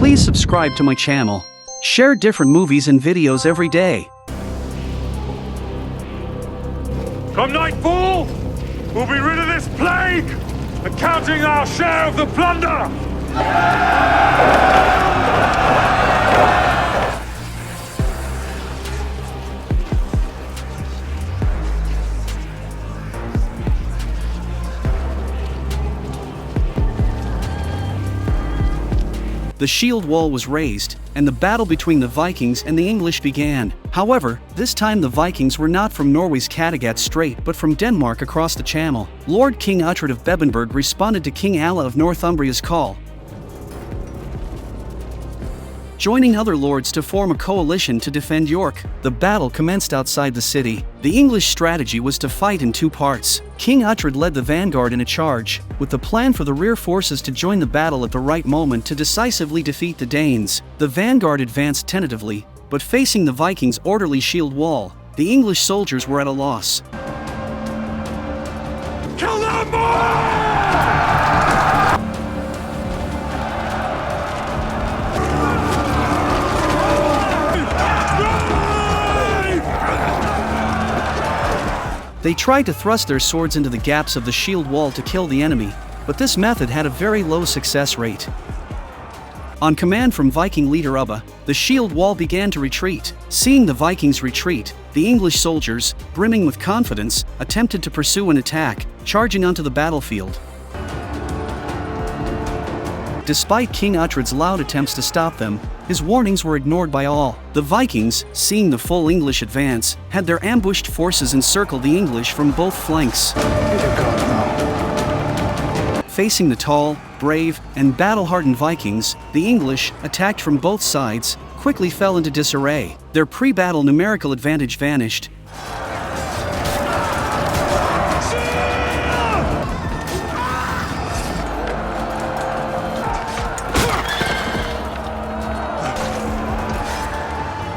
Please subscribe to my channel. Share different movies and videos every day. Come nightfall, we'll be rid of this plague and counting our share of the plunder! The shield wall was raised, and the battle between the Vikings and the English began. However, this time the Vikings were not from Norway's Kattegat Strait but from Denmark across the Channel. Lord King Uhtred of Beberg responded to King Alla of Northumbria's call, joining other lords to form a coalition to defend York. The battle commenced outside the city. The English strategy was to fight in two parts. King Uhtred led the vanguard in a charge, with the plan for the rear forces to join the battle at the right moment to decisively defeat the Danes. The vanguard advanced tentatively, but facing the Vikings' orderly shield wall, the English soldiers were at a loss. Kill them all! They tried to thrust their swords into the gaps of the shield wall to kill the enemy, but this method had a very low success rate. On command from Viking leader Ubba, the shield wall began to retreat. Seeing the Vikings retreat, the English soldiers, brimming with confidence, attempted to pursue an attack, charging onto the battlefield. Despite King Uhtred's loud attempts to stop them, his warnings were ignored by all. The Vikings, seeing the full English advance, had their ambushed forces encircle the English from both flanks. Facing the tall, brave, and battle-hardened Vikings, the English, attacked from both sides, quickly fell into disarray. Their pre-battle numerical advantage vanished.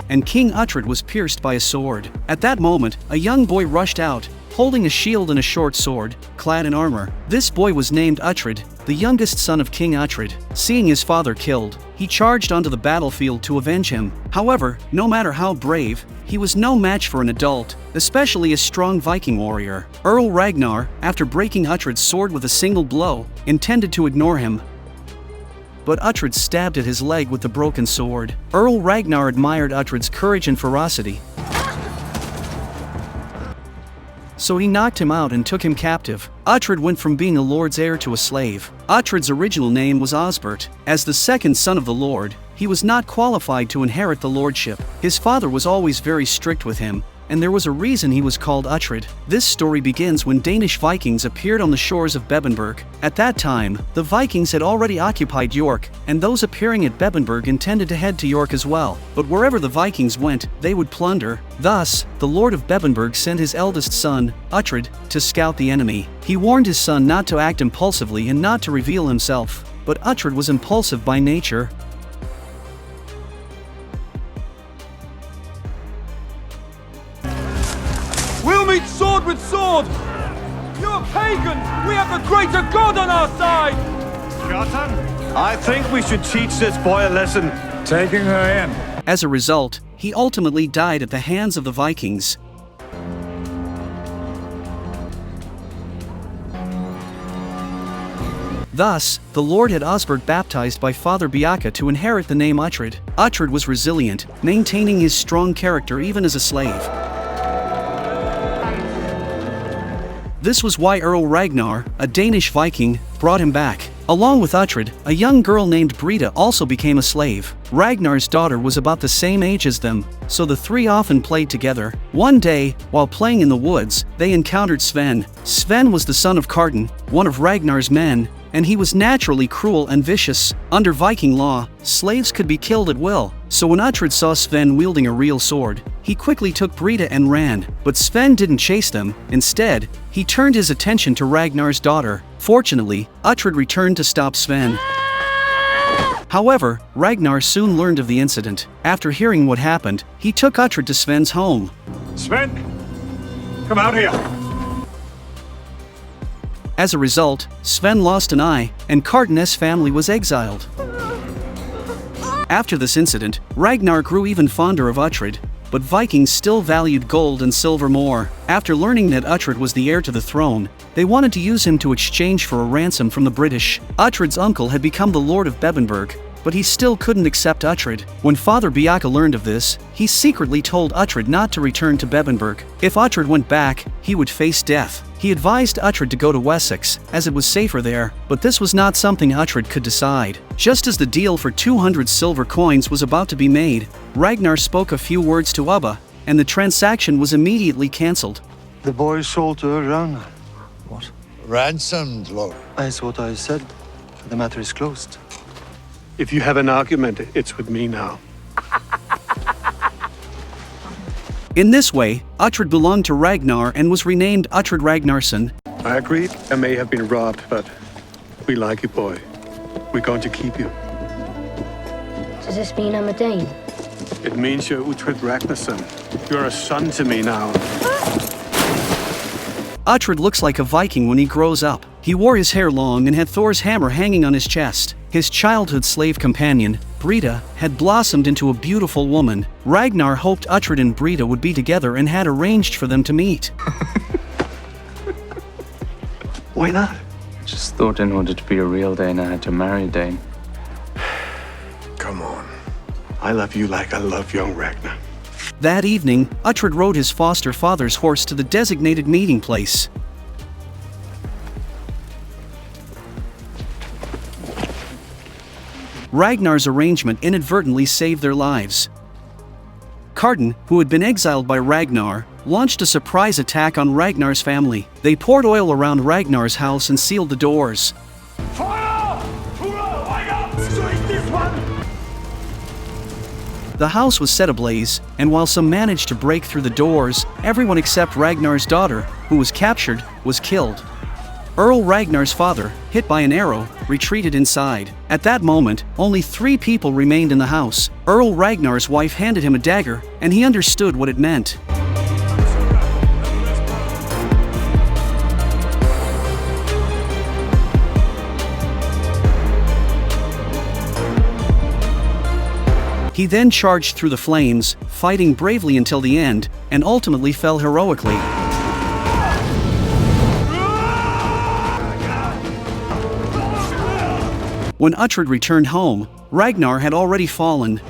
And King Uhtred was pierced by a sword. At that moment, a young boy rushed out, holding a shield and a short sword, clad in armor. This boy was named Uhtred, the youngest son of King Uhtred. Seeing his father killed, he charged onto the battlefield to avenge him. However, no matter how brave, he was no match for an adult, especially a strong Viking warrior. Earl Ragnar, after breaking Uhtred's sword with a single blow, intended to ignore him, but Uhtred stabbed at his leg with the broken sword. Earl Ragnar admired Uhtred's courage and ferocity, so he knocked him out and took him captive. Uhtred went from being a lord's heir to a slave. Uhtred's original name was Osbert. As the second son of the lord, he was not qualified to inherit the lordship. His father was always very strict with him, and there was a reason he was called Uhtred. This story begins when Danish Vikings appeared on the shores of Beberg. At that time, the Vikings had already occupied York, and those appearing at Beberg intended to head to York as well. But wherever the Vikings went, they would plunder. Thus, the Lord of Beberg sent his eldest son, Uhtred, to scout the enemy. He warned his son not to act impulsively and not to reveal himself, but Uhtred was impulsive by nature. We'll meet sword with sword! You're a pagan! We have the greater God on our side! Kjartan, I think we should teach this boy a lesson. Taking her in. As a result, he ultimately died at the hands of the Vikings. Thus, the Lord had Osbert baptized by Father Biaka to inherit the name Uhtred. Uhtred was resilient, maintaining his strong character even as a slave. This was why Earl Ragnar, a Danish Viking, brought him back. Along with Uhtred, a young girl named Brita also became a slave. Ragnar's daughter was about the same age as them, so the three often played together. One day, while playing in the woods, they encountered Sven. Sven was the son of Kjartan, one of Ragnar's men, and he was naturally cruel and vicious. Under Viking law, slaves could be killed at will, so when Uhtred saw Sven wielding a real sword, he quickly took Brita and ran. But Sven didn't chase them. Instead, he turned his attention to Ragnar's daughter. Fortunately, Uhtred returned to stop Sven. However, Ragnar soon learned of the incident. After hearing what happened, he took Uhtred to Sven's home. Sven, come out here. As a result, Sven lost an eye, and Kjartan's family was exiled. After this incident, Ragnar grew even fonder of Uhtred, but Vikings still valued gold and silver more. After learning that Uhtred was the heir to the throne, they wanted to use him to exchange for a ransom from the British. Uhtred's uncle had become the Lord of Beberg, but he still couldn't accept Uhtred. When Father Biaka learned of this, he secretly told Uhtred not to return to Beberg. If Uhtred went back, he would face death. He advised Uhtred to go to Wessex, as it was safer there, but this was not something Uhtred could decide. Just as the deal for 200 silver coins was about to be made, Ragnar spoke a few words to Ubba, and the transaction was immediately cancelled. The boy is sold to Ragnar. What? Ransomed, Lord. That's what I said. The matter is closed. If you have an argument, it's with me now. In this way, Uhtred belonged to Ragnar and was renamed Uhtred Ragnarsson. I agree, I may have been robbed, but we like you, boy. We're going to keep you. Does this mean I'm a Dane? It means you're Uhtred Ragnarsson. You're a son to me now. Uhtred looks like a Viking when he grows up. He wore his hair long and had Thor's hammer hanging on his chest. His childhood slave companion, Brita, had blossomed into a beautiful woman. Ragnar hoped Uhtred and Brita would be together and had arranged for them to meet. Why not? Just thought in order to be a real Dane, I had to marry a Dane. Come on. I love you like I love young Ragnar. That evening, Uhtred rode his foster father's horse to the designated meeting place. Ragnar's arrangement inadvertently saved their lives. Carden, who had been exiled by Ragnar, launched a surprise attack on Ragnar's family. They poured oil around Ragnar's house and sealed the doors. Fire! Hurrah! Light up! Strike this one! The house was set ablaze, and while some managed to break through the doors, everyone except Ragnar's daughter, who was captured, was killed. Earl Ragnar's father, hit by an arrow, retreated inside. At that moment, only 3 people remained in the house. Earl Ragnar's wife handed him a dagger, and he understood what it meant. He then charged through the flames, fighting bravely until the end, and ultimately fell heroically. When Uhtred returned home, Ragnar had already fallen.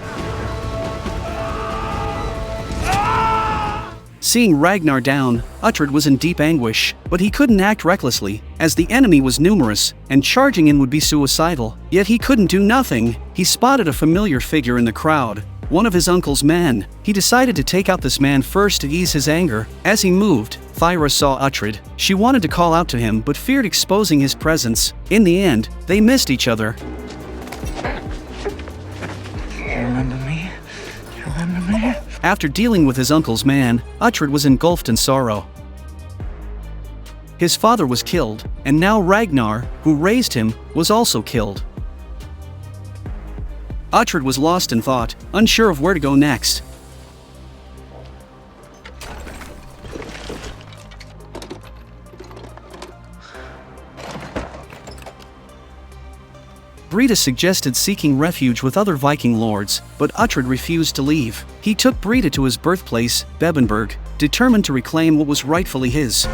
Seeing Ragnar down, Uhtred was in deep anguish, but he couldn't act recklessly, as the enemy was numerous, and charging in would be suicidal. Yet he couldn't do nothing. He spotted a familiar figure in the crowd, one of his uncle's men. He decided to take out this man first to ease his anger. As he moved, Thyra saw Uhtred. She wanted to call out to him but feared exposing his presence. In the end, they missed each other. After dealing with his uncle's man, Uhtred was engulfed in sorrow. His father was killed, and now Ragnar, who raised him, was also killed. Uhtred was lost in thought, unsure of where to go next. Brita suggested seeking refuge with other Viking lords, but Uhtred refused to leave. He took Brita to his birthplace, Beberg, determined to reclaim what was rightfully his.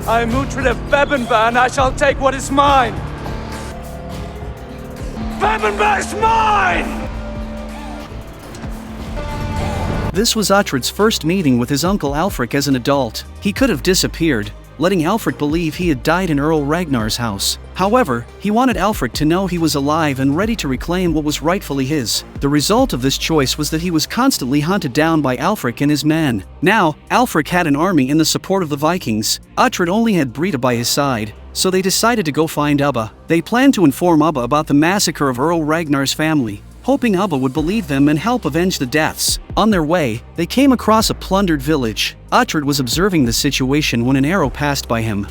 I am Uhtred of Beberg, and I shall take what is mine. Beberg's mine! This was Uhtred's first meeting with his uncle Alfric as an adult. He could have disappeared, letting Alfric believe he had died in Earl Ragnar's house. However, he wanted Alfric to know he was alive and ready to reclaim what was rightfully his. The result of this choice was that he was constantly hunted down by Alfric and his men. Now, Alfric had an army in the support of the Vikings. Uhtred only had Brita by his side, so they decided to go find Ubba. They planned to inform Ubba about the massacre of Earl Ragnar's family, hoping Ubba would believe them and help avenge the deaths. On their way, they came across a plundered village. Uhtred was observing the situation when an arrow passed by him.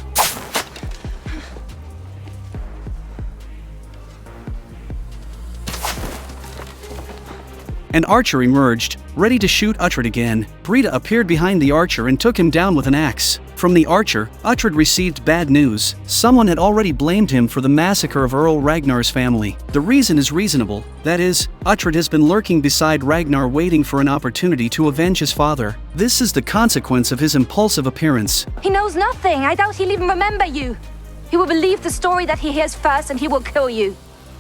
An archer emerged, ready to shoot Uhtred again. Brita appeared behind the archer and took him down with an axe. From the archer, Uhtred received bad news. Someone had already blamed him for the massacre of Earl Ragnar's family. The reason is reasonable. That is, Uhtred has been lurking beside Ragnar waiting for an opportunity to avenge his father. This is the consequence of his impulsive appearance. He knows nothing. I doubt he'll even remember you. He will believe the story that he hears first and he will kill you.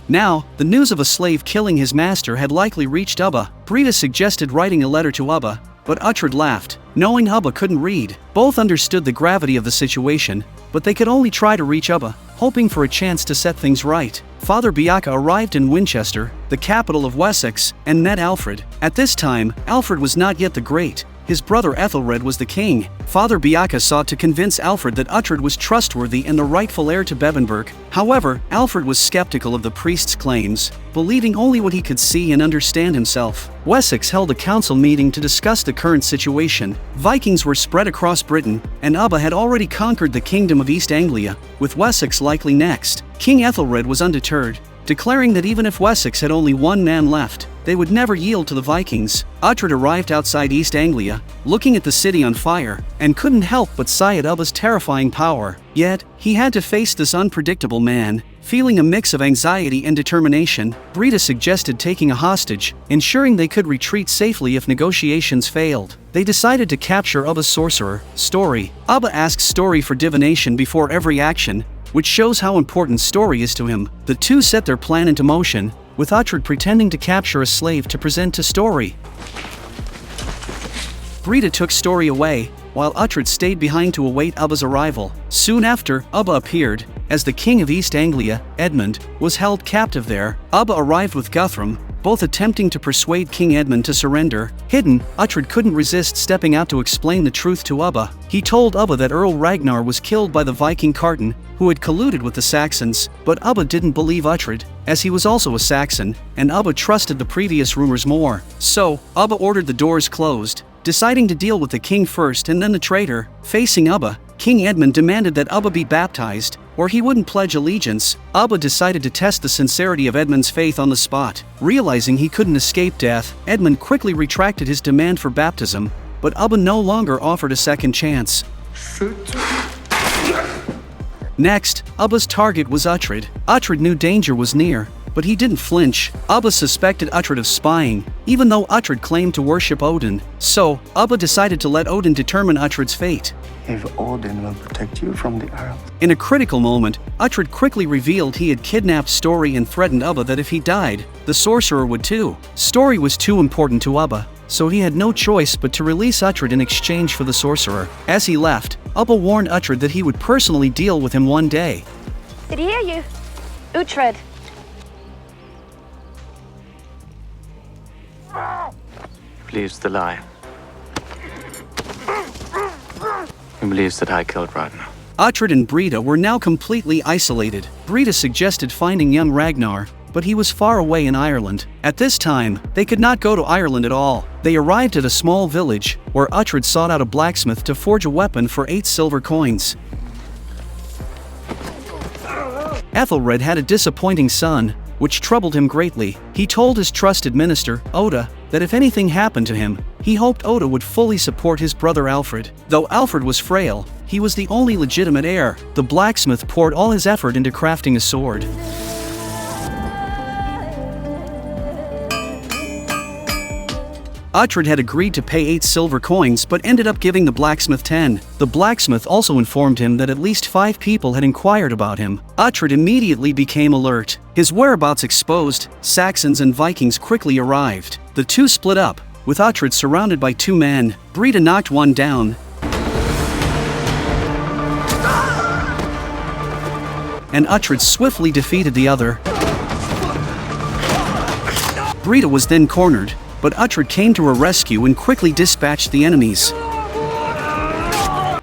Now, the news of a slave killing his master had likely reached Ubba. Brita suggested writing a letter to Ubba, but Uhtred laughed, knowing Ubba couldn't read. Both understood the gravity of the situation, but they could only try to reach Ubba, hoping for a chance to set things right. Father Beocca arrived in Winchester, the capital of Wessex, and met Alfred. At this time, Alfred was not yet the Great. His brother Ethelred was the king. Father Beocca sought to convince Alfred that Uhtred was trustworthy and the rightful heir to Beberg. However, Alfred was skeptical of the priest's claims, believing only what he could see and understand himself. Wessex held a council meeting to discuss the current situation. Vikings were spread across Britain, and Ubba had already conquered the kingdom of East Anglia, with Wessex likely next. King Ethelred was undeterred, declaring that even if Wessex had only one man left, they would never yield to the Vikings. Uhtred arrived outside East Anglia, looking at the city on fire, and couldn't help but sigh at Ubba's terrifying power. Yet, he had to face this unpredictable man. Feeling a mix of anxiety and determination, Brita suggested taking a hostage, ensuring they could retreat safely if negotiations failed. They decided to capture Ubba's sorcerer, Story. Ubba asks Story for divination before every action, which shows how important Story is to him. The two set their plan into motion, with Uhtred pretending to capture a slave to present to Story. Brita took Story away, while Uhtred stayed behind to await Ubba's arrival. Soon after, Ubba appeared, as the king of East Anglia, Edmund, was held captive there. Ubba arrived with Guthrum, both attempting to persuade King Edmund to surrender. Hidden, Uhtred couldn't resist stepping out to explain the truth to Ubba. He told Ubba that Earl Ragnar was killed by the Viking Carton, who had colluded with the Saxons, but Ubba didn't believe Uhtred, as he was also a Saxon, and Ubba trusted the previous rumors more. So, Ubba ordered the doors closed, deciding to deal with the king first and then the traitor. Facing Ubba, King Edmund demanded that Ubba be baptized, or he wouldn't pledge allegiance. Ubba decided to test the sincerity of Edmund's faith on the spot. Realizing he couldn't escape death, Edmund quickly retracted his demand for baptism, but Ubba no longer offered a second chance. Next, Ubba's target was Uhtred. Uhtred knew danger was near, but he didn't flinch. Ubba suspected Uhtred of spying, even though Uhtred claimed to worship Odin. So, Ubba decided to let Odin determine Uhtred's fate. If Odin will protect you from the Earl. In a critical moment, Uhtred quickly revealed he had kidnapped Story and threatened Ubba that if he died, the sorcerer would too. Story was too important to Ubba, so he had no choice but to release Uhtred in exchange for the sorcerer. As he left, Ubba warned Uhtred that he would personally deal with him one day. Did he hear you? Uhtred. Believes the lie. He believes that I killed Ragnar. Uhtred and Brita were now completely isolated. Brita suggested finding young Ragnar, but he was far away in Ireland. At this time, they could not go to Ireland at all. They arrived at a small village, where Uhtred sought out a blacksmith to forge a weapon for 8 silver coins. Ethelred had a disappointing son, which troubled him greatly. He told his trusted minister, Oda, that if anything happened to him, he hoped Oda would fully support his brother Alfred. Though Alfred was frail, he was the only legitimate heir. The blacksmith poured all his effort into crafting a sword. Uhtred had agreed to pay 8 silver coins but ended up giving the blacksmith 10. The blacksmith also informed him that at least 5 people had inquired about him. Uhtred immediately became alert. His whereabouts exposed, Saxons and Vikings quickly arrived. The two split up, with Uhtred surrounded by 2 men. Brita knocked one down, and Uhtred swiftly defeated the other. Brita was then cornered, but Uhtred came to her rescue and quickly dispatched the enemies.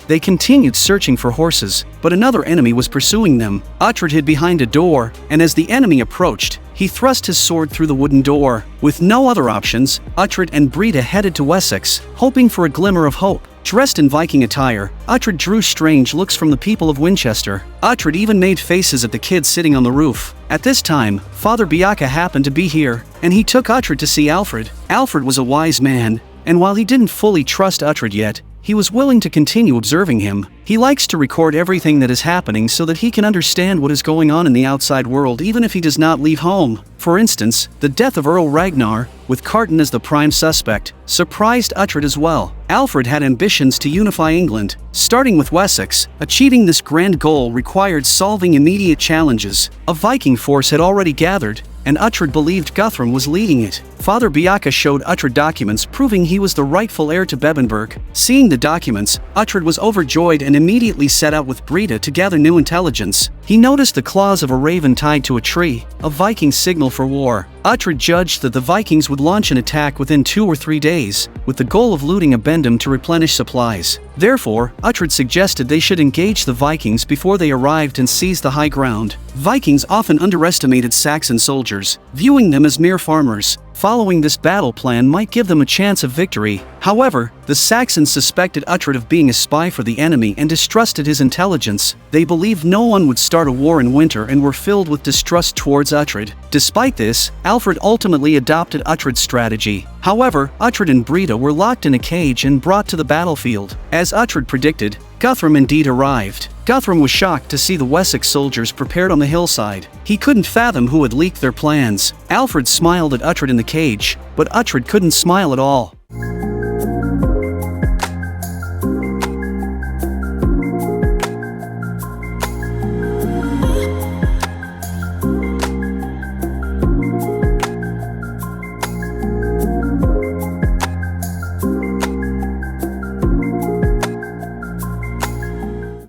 They continued searching for horses, but another enemy was pursuing them. Uhtred hid behind a door, and as the enemy approached, he thrust his sword through the wooden door. With no other options, Uhtred and Brita headed to Wessex, hoping for a glimmer of hope. Dressed in Viking attire, Uhtred drew strange looks from the people of Winchester. Uhtred even made faces at the kids sitting on the roof. At this time, Father Biaka happened to be here, and he took Uhtred to see Alfred. Alfred was a wise man, and while he didn't fully trust Uhtred yet, he was willing to continue observing him. He likes to record everything that is happening so that he can understand what is going on in the outside world even if he does not leave home. For instance, the death of Earl Ragnar, with Carton as the prime suspect, surprised Uhtred as well. Alfred had ambitions to unify England, starting with Wessex. Achieving this grand goal required solving immediate challenges. A Viking force had already gathered, and Uhtred believed Guthrum was leading it. Father Biaka showed Uhtred documents proving he was the rightful heir to Beberg. Seeing the documents, Uhtred was overjoyed and immediately set out with Breda to gather new intelligence. He noticed the claws of a raven tied to a tree, a Viking signal for war. Uhtred judged that the Vikings would launch an attack within 2 or 3 days, with the goal of looting Abendum to replenish supplies. Therefore, Uhtred suggested they should engage the Vikings before they arrived and seize the high ground. Vikings often underestimated Saxon soldiers, viewing them as mere farmers. Following this battle plan might give them a chance of victory. However, the Saxons suspected Uhtred of being a spy for the enemy and distrusted his intelligence. They believed no one would start a war in winter and were filled with distrust towards Uhtred. Despite this, Alfred ultimately adopted Uhtred's strategy. However, Uhtred and Breda were locked in a cage and brought to the battlefield. As Uhtred predicted, Guthrum indeed arrived. Guthrum was shocked to see the Wessex soldiers prepared on the hillside. He couldn't fathom who had leaked their plans. Alfred smiled at Uhtred in the cage, but Uhtred couldn't smile at all.